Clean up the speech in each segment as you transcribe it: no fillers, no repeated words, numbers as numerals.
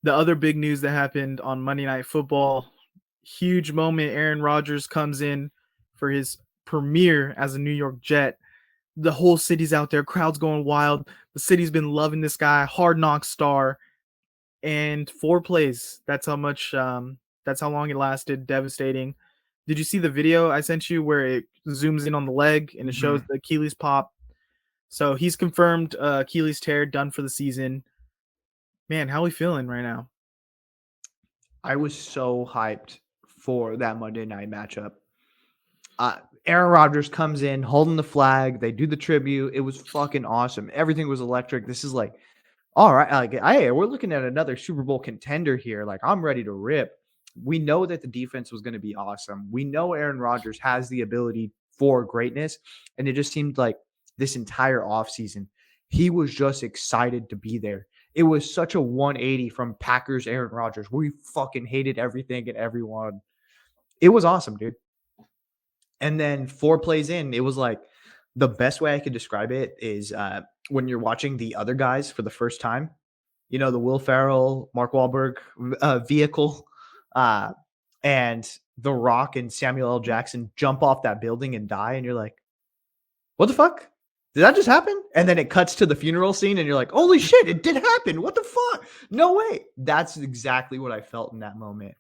The other big news that happened on Monday Night Football, huge moment. Aaron Rodgers comes in for his premiere as a New York Jet. The whole city's out there, crowds going wild. The city's been loving this guy, hard knock star, and 4 plays. That's how much. That's how long it lasted. Devastating. Did you see the video I sent you where it zooms in on the leg and it shows Mhm. the Achilles pop? So he's confirmed Achilles tear, done for the season. Man, how are we feeling right now? I was so hyped for that Monday night matchup. Aaron Rodgers comes in holding the flag. They do the tribute. It was fucking awesome. Everything was electric. This is like, all right, like, hey, we're looking at another Super Bowl contender here. Like, I'm ready to rip. We know that the defense was going to be awesome. We know Aaron Rodgers has the ability for greatness. And it just seemed like this entire offseason, he was just excited to be there. It was such a 180 from Packers Aaron Rodgers. We fucking hated everything and everyone. It was awesome, dude. And then 4 plays in, it was like the best way I could describe it is when you're watching the other guys for the first time, the Will Ferrell, Mark Wahlberg vehicle, uh, and The Rock and Samuel L. Jackson jump off that building and die. And you're like, what the fuck? Did that just happen? And then it cuts to the funeral scene and you're like, holy shit, it did happen. What the fuck? No way. That's exactly what I felt in that moment.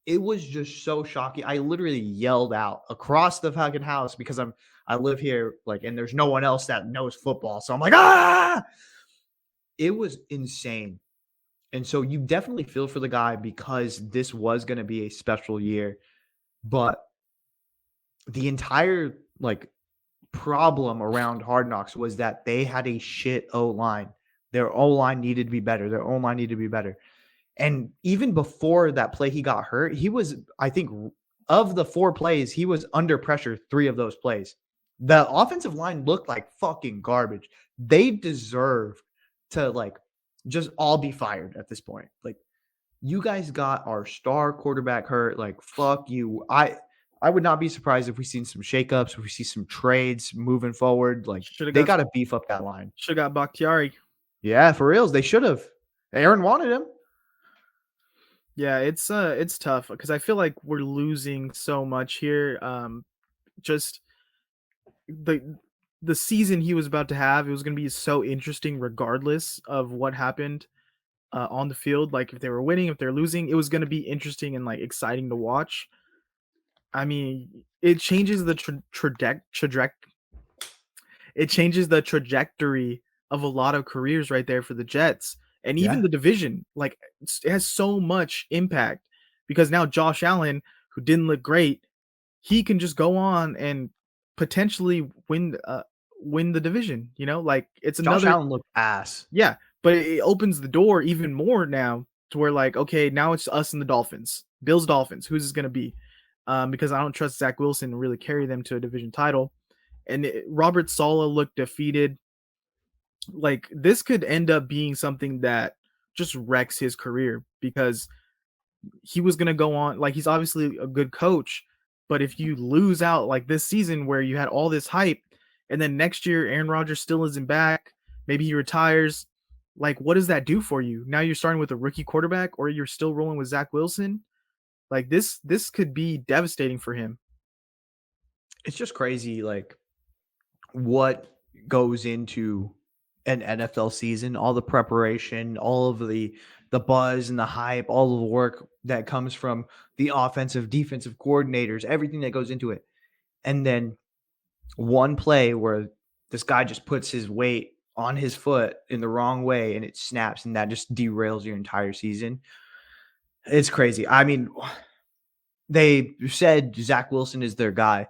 It was just so shocking. I literally yelled out across the fucking house because I live here, like, and there's no one else that knows football. So I'm like, ah! It was insane. And so you definitely feel for the guy because this was going to be a special year. But the entire like problem around Hard Knocks was that they had a shit O line. Their O line needed to be better. Their O line needed to be better. And even before that play he got hurt, he was, I think, of the 4 plays, he was under pressure 3 of those plays. The offensive line looked like fucking garbage. They deserve to like just all be fired at this point. Like, you guys got our star quarterback hurt. Like, fuck you. I would not be surprised if we seen some shakeups, if we see some trades moving forward. Like, Should have they got got to beef up that line. should have got Bakhtiari. Yeah, for reals. They should have. Aaron wanted him. Yeah, it's tough because I feel like we're losing so much here. Just the the season he was about to have, it was going to be so interesting regardless of what happened on the field. Like if they were winning, if they're losing, it was going to be interesting and like exciting to watch. I mean, it changes the it changes the trajectory of a lot of careers right there for the Jets and even Yeah. the division. Like it has so much impact because now Josh Allen, who didn't look great, he can just go on and potentially win the division. Like it's Josh another. Allen looked ass. Yeah, but it opens the door even more now to where like okay, now it's us and the Dolphins, Bills Dolphins. Who's this gonna be? Because I don't trust Zach Wilson to really carry them to a division title. And Robert Sala looked defeated. Like this could end up being something that just wrecks his career because he was going to go on, like he's obviously a good coach, but if you lose out like this season where you had all this hype and then next year Aaron Rodgers still isn't back, maybe he retires, like what does that do for you? Now you're starting with a rookie quarterback or you're still rolling with Zach Wilson. Like this could be devastating for him. It's just crazy, like, what goes into an NFL season, all the preparation, all of the buzz and the hype, all of the work that comes from the offensive, defensive coordinators, everything that goes into it. And then one play where this guy just puts his weight on his foot in the wrong way and it snaps and that just derails your entire season. It's crazy. I mean, they said Zach Wilson is their guy.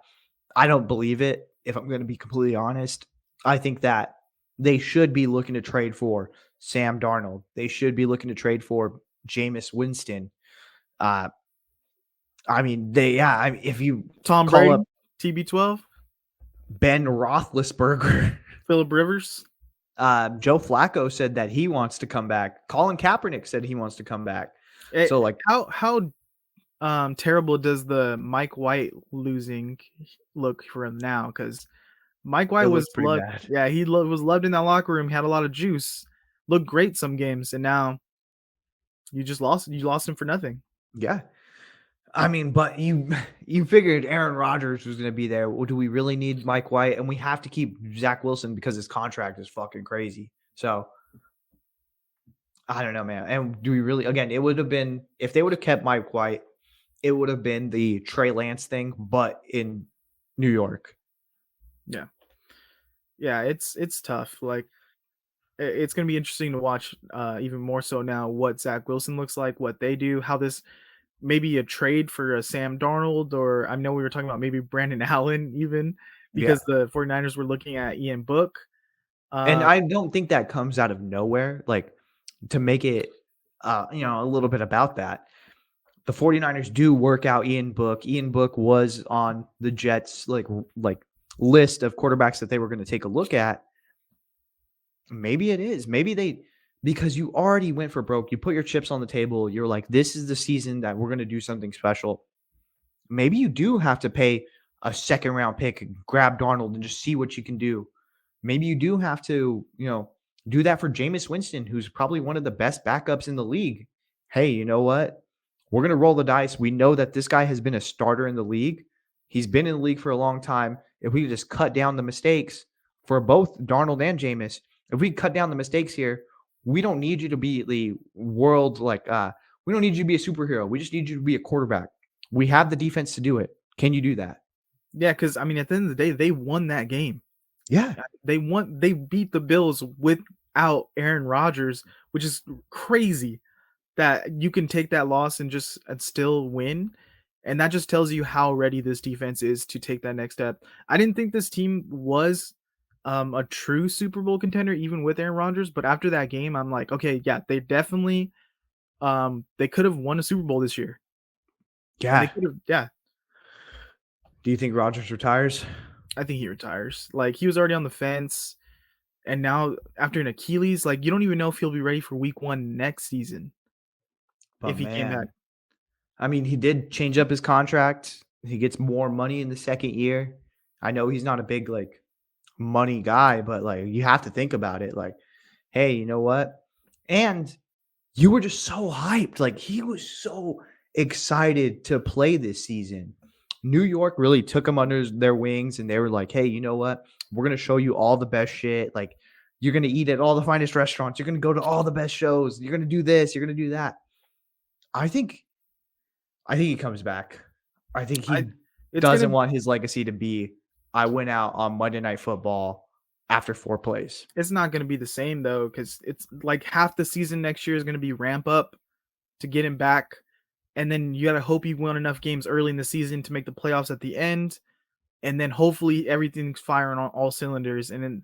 I don't believe it, if I'm going to be completely honest. I think that they should be looking to trade for Sam Darnold. They should be looking to trade for Jameis Winston. Uh, I mean, if you Tom call up Brady, TB12, Ben Roethlisberger, Philip Rivers. Joe Flacco said that he wants to come back. Colin Kaepernick said he wants to come back. Eh, So, like, how terrible does the Mike White losing look for him now? Because Mike White it was looks pretty loved. bad. Yeah, he was loved in that locker room. Had a lot of juice. Looked great some games, and now You just lost. You lost him for nothing. Yeah. I mean, but you figured Aaron Rodgers was going to be there. Well, do we really need Mike White? And we have to keep Zach Wilson because his contract is fucking crazy. So I don't know, man. And do we really? Again, it would have been if they would have kept Mike White, it would have been the Trey Lance thing, but in New York. Yeah, yeah. It's tough. Like it's going to be interesting to watch even more so now what Zach Wilson looks like, what they do, how this maybe a trade for a Sam Darnold, or I know we were talking about maybe Brandon Allen even Yeah. because the 49ers were looking at Ian Book. And Uh, I don't think that comes out of nowhere. Like to make it, a little bit about that. The 49ers do work out Ian Book. Ian Book was on the Jets like list of quarterbacks that they were going to take a look at. Maybe it is. Maybe they because you already went for broke. You put your chips on the table. You're like, this is the season that we're going to do something special. Maybe you do have to pay a second round pick, grab Darnold, and just see what you can do. Maybe you do have to, do that for Jameis Winston, who's probably one of the best backups in the league. Hey, you know what? We're going to roll the dice. We know that this guy has been a starter in the league. He's been in the league for a long time. If we just cut down the mistakes for both Darnold and Jameis, if we cut down the mistakes here, we don't need you to be the world we don't need you to be a superhero. We just need you to be a quarterback. We have the defense to do it. Can you do that? yeah, because I mean, at the end of the day, they won that game. Yeah. They beat the Bills without Aaron Rodgers, which is crazy that you can take that loss and still win. And that just tells you how ready this defense is to take that next step. I didn't think this team was a true Super Bowl contender, even with Aaron Rodgers. But after that game, I'm like, okay, yeah, they definitely they could have won a Super Bowl this year. They Yeah. could have, yeah. Do you think Rodgers retires? I think he retires. Like he was already on the fence, and now after an Achilles, like you don't even know if he'll be ready for Week 1 next season But if he came back. man, I mean, he did change up his contract. He gets more money in the second year. I know he's not a big money guy, but you have to think about it. Like, hey, you know what? And you were just so hyped. Like he was so excited to play this season. New York really took him under their wings and they were like, hey, you know what? We're going to show you all the best shit. Like, you're going to eat at all the finest restaurants. You're going to go to all the best shows. You're going to do this. You're going to do that. I think he comes back. I think I he it's doesn't gonna want his legacy to be I went out on Monday Night Football after 4 plays. it's not gonna be the same though, because it's like half the season next year is gonna be ramp up to get him back, and then you gotta hope he won enough games early in the season to make the playoffs at the end, and then hopefully everything's firing on all cylinders, and then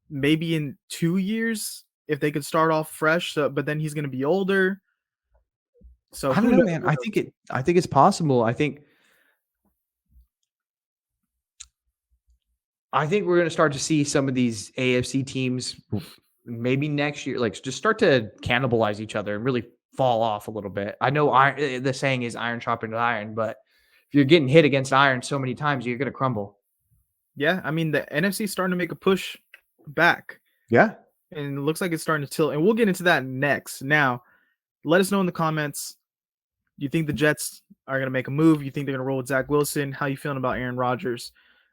maybe in 2 years if they could start off fresh. So, but then he's gonna be older, so I don't who know, knows? man. I think it's possible. I think we're going to start to see some of these AFC teams maybe next year, just start to cannibalize each other and really fall off a little bit. I know the saying is iron sharpened iron, but if you're getting hit against iron so many times, you're going to crumble. Yeah, I mean the NFC is starting to make a push back, Yeah. and it looks like it's starting to tilt, and we'll get into that next. Now, let us know in the comments. Do you think the Jets are going to make a move? You think they're going to roll with Zach Wilson? How you feeling about Aaron Rodgers?